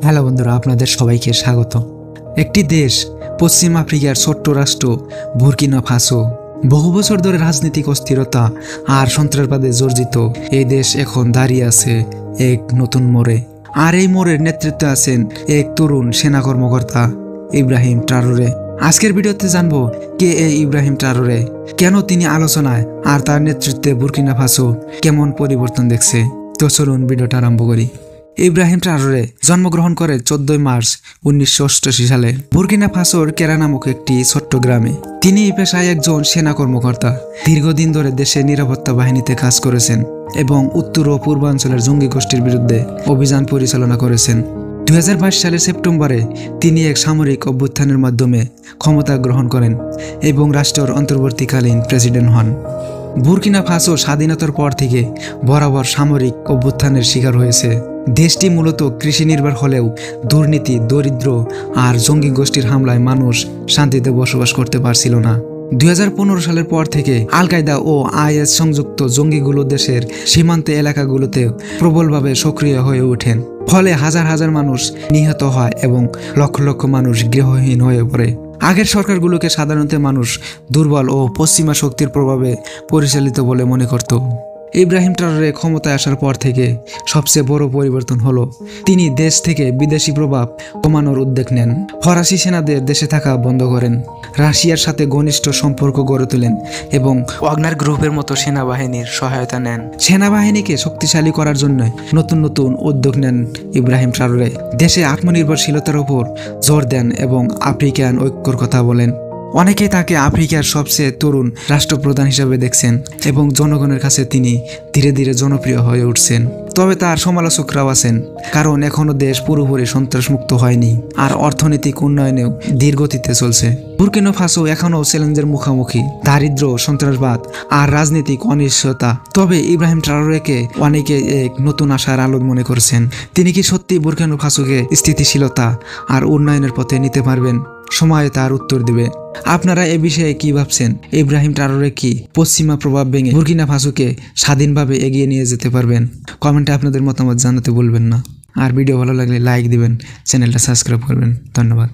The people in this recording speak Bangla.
হ্যালো বন্ধুরা, আপনাদের সবাইকে স্বাগত। একটি দেশ, পশ্চিম আফ্রিকার ছোট্ট রাষ্ট্র বুর্কিনা ফাসো। বহু বছর ধরে রাজনৈতিক অস্থিরতা আর সন্ত্রাসবাদে জর্জিত এই দেশ এখন দাঁড়িয়ে আছে এক নতুন মোড়ে। আর এই মোড়ের নেতৃত্বে আছেন এক তরুণ সেনা কর্মকর্তা, ইব্রাহিম ট্রাওরে। আজকের ভিডিওতে জানবো কে এই ইব্রাহিম ট্রাওরে, কেন তিনি আলোচনায়, আর তার নেতৃত্বে বুর্কিনা ফাসো কেমন পরিবর্তন দেখছে। তো চলুন ভিডিওটা আরম্ভ করি। ইব্রাহিম ট্রাওরে জন্মগ্রহণ করে 14 মার্চ 1988 সালে বুর্কিনা ফাসোর কেরা নামক একটি ছোট্ট গ্রামে। তিনি পেশায় একজন সেনা কর্মকর্তা। দীর্ঘদিন ধরে দেশের নিরাপত্তা বাহিনীতে কাজ করেছেন এবং উত্তর ও পূর্বাঞ্চলের জঙ্গি গোষ্ঠীর বিরুদ্ধে অভিযান পরিচালনা করেছেন। 2022 সালের সেপ্টেম্বরে তিনি এক সামরিক অভ্যুত্থানের মাধ্যমে ক্ষমতা গ্রহণ করেন এবং রাষ্ট্রের অন্তর্বর্তীকালীন প্রেসিডেন্ট হন। বুর্কিনা ফাসো স্বাধীনতার পর থেকে বরাবর সামরিক অভ্যুত্থানের শিকার হয়েছে। দেশটি মূলত কৃষি নির্ভর হলেও দুর্নীতি, দরিদ্র আর জঙ্গি গোষ্ঠীর হামলায় মানুষ শান্তিতে বসবাস করতে পারছিল না। 2015 সালের পর থেকে আল কায়দা ও আইএস সংযুক্ত জঙ্গিগুলো দেশের সীমান্ত এলাকাগুলোতে প্রবলভাবে সক্রিয় হয়ে ওঠেন। ফলে হাজার হাজার মানুষ নিহত হয় এবং লক্ষ লক্ষ মানুষ গৃহহীন হয়ে পড়ে। আগের সরকারগুলোকে সাধারণত মানুষ দুর্বল ও পশ্চিমা শক্তির প্রভাবে পরিচালিত বলে মনে করত। ইব্রাহিম ট্রাওরে ক্ষমতায় আসার পর থেকে সবচেয়ে বড় পরিবর্তন হলো তিনি দেশ থেকে বিদেশি প্রভাব কমানোর উদ্যোগ নেন। ফরাসি সেনাদের দেশে থাকা বন্ধ করেন, রাশিয়ার সাথে ঘনিষ্ঠ সম্পর্ক গড়ে তোলেন এবং ওয়াগনার গ্রুপের মতো সেনাবাহিনীর সহায়তা নেন। সেনাবাহিনীকে শক্তিশালী করার জন্য নতুন নতুন উদ্যোগ নেন ইব্রাহিম ট্রাওরে। দেশে আত্মনির্ভরশীলতার উপর জোর দেন এবং আফ্রিকান ঐক্যর কথা বলেন। অনেকেই তাকে আফ্রিকার সবচেয়ে তরুণ রাষ্ট্রপ্রধান হিসেবে দেখছেন এবং জনগণের কাছে তিনি ধীরে ধীরে জনপ্রিয় হয়ে উঠছেন। তবে তার সমালোচকরাও আছেন, কারণ এখনও দেশ পুরোপুরি সন্ত্রাসমুক্ত হয়নি আর অর্থনৈতিক উন্নয়নেও ধীর গতিতে চলছে। বুর্কিনা ফাসো এখনও চ্যালেঞ্জের মুখোমুখি, দারিদ্র, সন্ত্রাসবাদ আর রাজনৈতিক অনিশ্চয়তা। তবে ইব্রাহিম ট্রাওরেকে অনেকে এক নতুন আশার আলো মনে করছেন। তিনি কি সত্যি বুর্কিনা ফাসোকে স্থিতিশীলতা আর উন্নয়নের পথে নিতে পারবেন? সময় তার উত্তর দেবে। আপনারা এ বিষয়ে কি ভাবছেন? ইব্রাহিম ট্রাওরে কি পশ্চিমা প্রভাব ভেঙে বুর্কিনা ফাসোকে স্বাধীনভাবে এগিয়ে নিয়ে যেতে পারবেন? কমেন্টে আপনাদের মতামত জানাতে ভুলবেন না। আর ভিডিও ভালো লাগলে লাইক দিবেন, চ্যানেলটা সাবস্ক্রাইব করবেন। ধন্যবাদ।